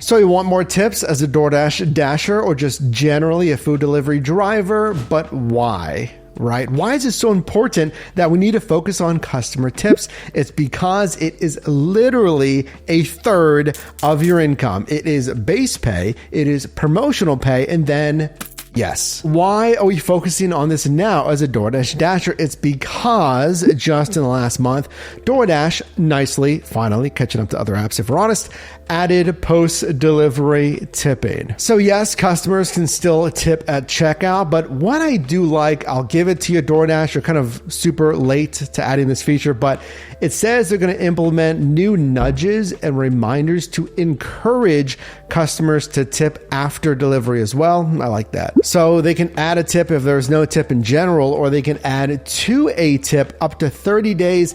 So you want more tips as a DoorDash Dasher or just generally a food delivery driver, but why? Right? Why is it so important that we need to focus on customer tips? It's because it is literally a third of your income. It is base pay, it is promotional pay, and then yes. Why are we focusing on this now as a DoorDash Dasher? It's because just in the last month, DoorDash nicely, finally catching up to other apps if we're honest, added post-delivery tipping. So yes, customers can still tip at checkout, but what I do like, I'll give it to you, DoorDash, you're kind of super late to adding this feature, but it says they're going to implement new nudges and reminders to encourage customers to tip after delivery as well. I like that. So they can add a tip if there's no tip in general, or they can add to a tip up to 30 days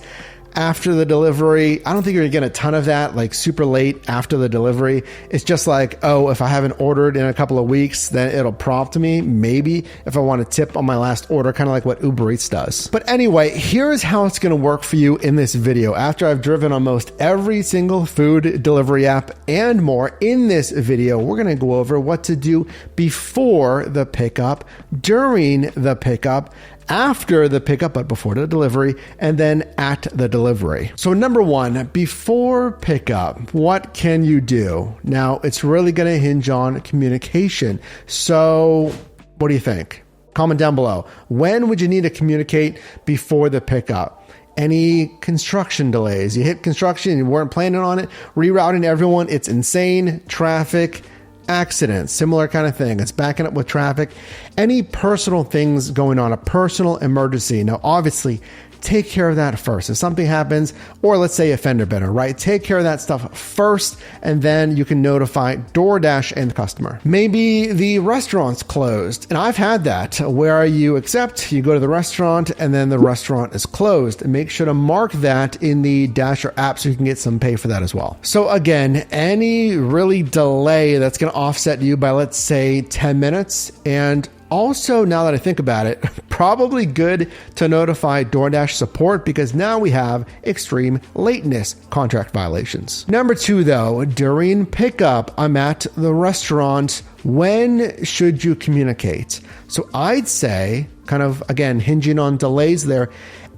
after the delivery. I don't think you're gonna get a ton of that, like super late after the delivery. It's just like, oh, if I haven't ordered in a couple of weeks, then it'll prompt me, maybe, if I want to tip on my last order, kind of like what Uber Eats does. But anyway, here's how it's gonna work for you in this video. After I've driven almost every single food delivery app and more, in this video, we're gonna go over what to do before the pickup, during the pickup, after the pickup, but before the delivery, and then at the delivery. So number one, before pickup, what can you do? Now, it's really going to hinge on communication. So what do you think? Comment down below. When would you need to communicate before the pickup? Any construction delays? You hit construction, you weren't planning on it, rerouting everyone, it's insane, traffic, accidents, similar kind of thing. It's backing up with traffic. Any personal things going on, a personal emergency. Now, obviously, take care of that first. If something happens, or let's say a fender bender, right? Take care of that stuff first, and then you can notify DoorDash and the customer. Maybe the restaurant's closed, and I've had that where you accept, you go to the restaurant, and then the restaurant is closed. And make sure to mark that in the Dasher app so you can get some pay for that as well. So again, any really delay that's going to offset you by, let's say, 10 minutes, and also, now that I think about it, probably good to notify DoorDash support because now we have extreme lateness contract violations. Number two, though, during pickup, I'm at the restaurant. When should you communicate? So I'd say, kind of, again, hinging on delays there,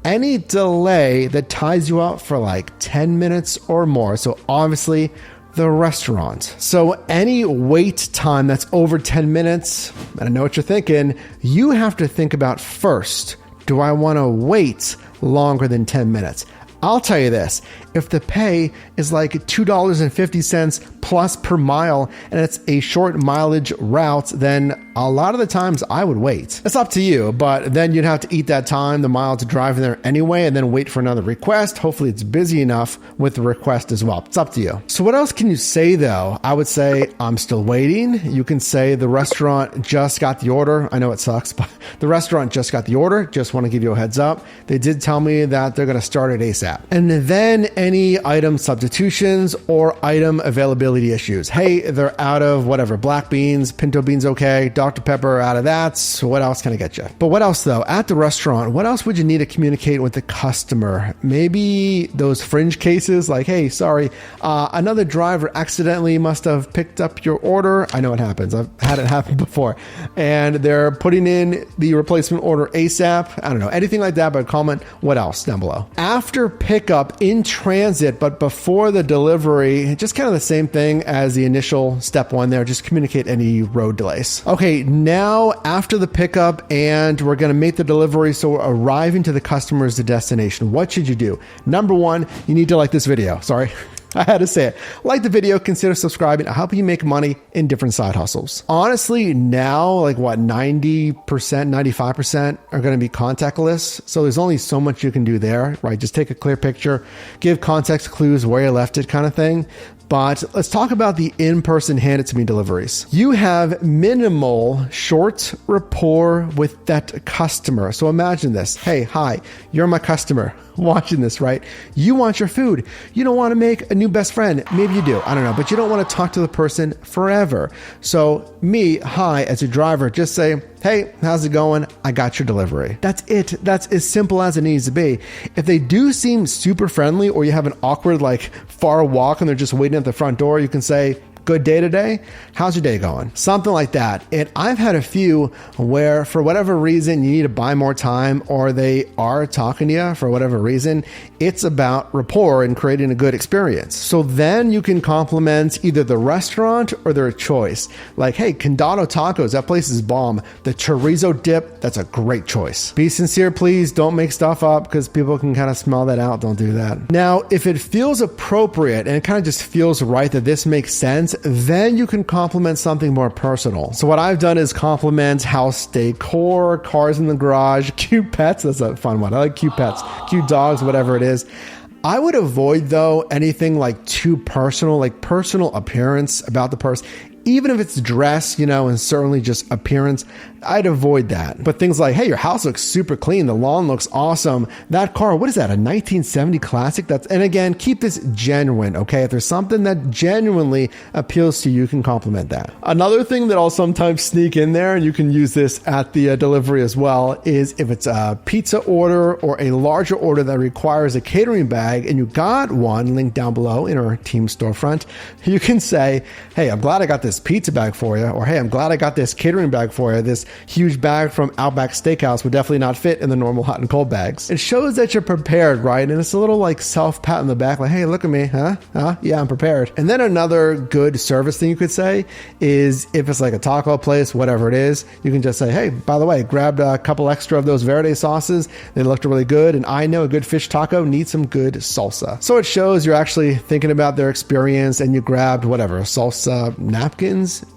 any delay that ties you up for like 10 minutes or more. So obviously, the restaurant. So any wait time that's over 10 minutes, and I know what you're thinking, you have to think about first, do I want to wait longer than 10 minutes? I'll tell you this, if the pay is like $2.50 plus per mile and it's a short mileage route, then a lot of the times I would wait. It's up to you, but then you'd have to eat that time, the mile to drive there anyway, and then wait for another request. Hopefully it's busy enough with the request as well. It's up to you. So what else can you say though? I would say, I'm still waiting. You can say the restaurant just got the order. I know it sucks, but the restaurant just got the order. Just want to give you a heads up. They did tell me that they're going to start it ASAP. And then any item substitutions or item availability issues. Hey, they're out of whatever, black beans, pinto beans, okay, Dr. Pepper out of that. So what else can I get you? But what else though? At the restaurant, what else would you need to communicate with the customer? Maybe those fringe cases like, hey, sorry, another driver accidentally must have picked up your order. I know it happens. I've had it happen before. And they're putting in the replacement order ASAP. I don't know, anything like that, but comment what else down below. After pickup in transit, but before the delivery, just kind of the same thing as the initial step one there, just communicate any road delays. Okay, now after the pickup and we're going to make the delivery, so we're arriving to the customer's destination. What should you do? Number one, you need to like this video. Sorry. I had to say it. Like the video, consider subscribing. I'll help you make money in different side hustles. Honestly, now, like what, 90%, 95% are going to be contactless. So there's only so much you can do there, right? Just take a clear picture, give context clues where you left it kind of thing. But let's talk about the in-person hand it to me deliveries. You have minimal short rapport with that customer. So imagine this. Hey, hi, you're my customer watching this, right? You want your food. You don't want to make a new best friend. Maybe you do. I don't know, but you don't want to talk to the person forever. So me, hi, as a driver, just say, hey, how's it going? I got your delivery. That's it. That's as simple as it needs to be. If they do seem super friendly or you have an awkward, like far walk and they're just waiting at the front door, you can say, Good day today? How's your day going? Something like that. And I've had a few where for whatever reason you need to buy more time, or they are talking to you for whatever reason. It's about rapport and creating a good experience. So then you can compliment either the restaurant or their choice. Like, hey, Condado Tacos, that place is bomb. The chorizo dip, that's a great choice. Be sincere, please. Don't make stuff up because people can kind of smell that out. Don't do that. Now, if it feels appropriate and it kind of just feels right that this makes sense, then you can compliment something more personal. So what I've done is compliment house decor, cars in the garage, cute pets. That's a fun one. I like cute pets, cute dogs, whatever it is. I would avoid, though, anything like too personal, like personal appearance about the person. Even if it's dress, and certainly just appearance, I'd avoid that. But things like, hey, your house looks super clean. The lawn looks awesome. That car, what is that? A 1970 classic? And again, keep this genuine, okay? If there's something that genuinely appeals to you, you can compliment that. Another thing that I'll sometimes sneak in there, and you can use this at the delivery as well, is if it's a pizza order or a larger order that requires a catering bag and you got one, link down below in our team storefront, you can say, hey, I'm glad I got this pizza bag for you, or hey, I'm glad I got this catering bag for you. This huge bag from Outback Steakhouse would definitely not fit in the normal hot and cold bags. It shows that you're prepared, right? And it's a little like self-pat on the back, like, hey, look at me, huh? Yeah, I'm prepared. And then another good service thing you could say is if it's like a taco place, whatever it is, you can just say, hey, by the way, grabbed a couple extra of those verde sauces. They looked really good. And I know a good fish taco needs some good salsa. So it shows you're actually thinking about their experience, and you grabbed whatever, salsa napkins,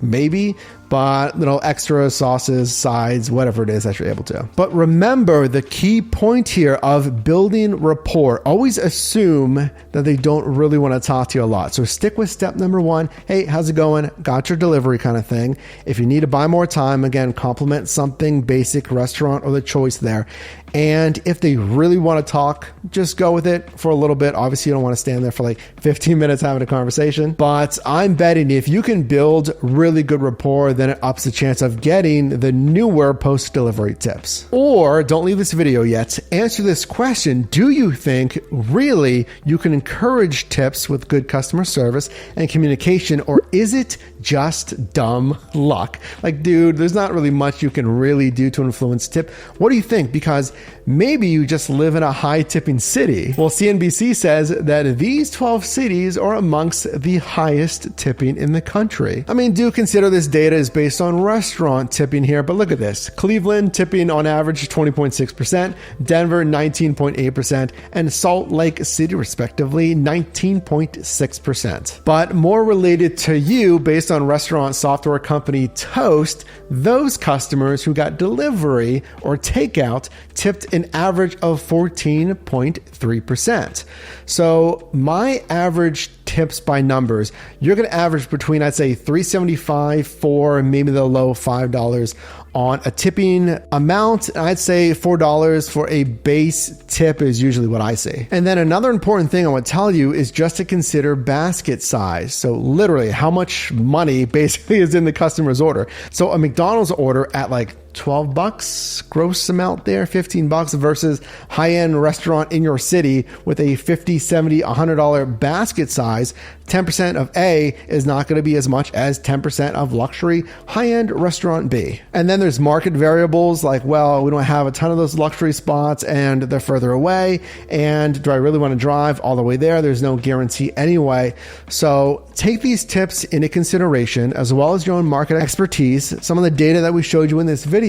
maybe, but little extra sauces, sides, whatever it is that you're able to. But remember the key point here of building rapport. Always assume that they don't really want to talk to you a lot. So stick with step number one. Hey, how's it going? Got your delivery kind of thing. If you need to buy more time, again, compliment something basic, restaurant or the choice there. And if they really want to talk, just go with it for a little bit. Obviously, you don't want to stand there for like 15 minutes having a conversation. But I'm betting if you can build really good rapport, then it ups the chance of getting the newer post-delivery tips. Or don't leave this video yet. Answer this question. Do you think really you can encourage tips with good customer service and communication, or is it just dumb luck? Like, dude, there's not really much you can really do to influence tip. What do you think? Because maybe you just live in a high tipping city. Well, CNBC says that these 12 cities are amongst the highest tipping in the country. I mean, do consider this data is based on restaurant tipping here, but look at this. Cleveland tipping on average 20.6%, Denver 19.8%, and Salt Lake City respectively 19.6%. But more related to you, based on restaurant software company Toast, those customers who got delivery or takeout tipped an average of 14.3%. So my average tips by numbers, you're going to average between, I'd say, $3.75, $4, maybe the low $5 on a tipping amount. I'd say $4 for a base tip is usually what I see. And then another important thing I want to tell you is just to consider basket size. So literally how much money basically is in the customer's order. So a McDonald's order at like $12 gross amount there, $15 versus high-end restaurant in your city with a $50, $70, $100 basket size, 10% of A is not going to be as much as 10% of luxury high-end restaurant B. And then there's market variables like, well, we don't have a ton of those luxury spots and they're further away. And do I really want to drive all the way there? There's no guarantee anyway. So take these tips into consideration as well as your own market expertise, some of the data that we showed you in this video,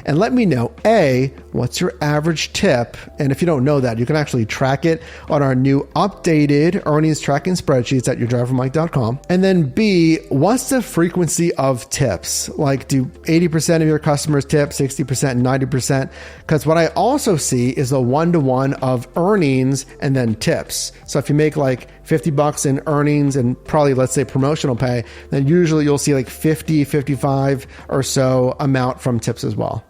and let me know, A, what's your average tip? And if you don't know that, you can actually track it on our new updated earnings tracking spreadsheets at yourdrivermike.com. And then B, what's the frequency of tips? Like, do 80% of your customers tip, 60%, 90%? Because what I also see is a one-to-one of earnings and then tips. So if you make like $50 in earnings and probably, let's say, promotional pay, then usually you'll see like 50, 55 or so amount from tips as well.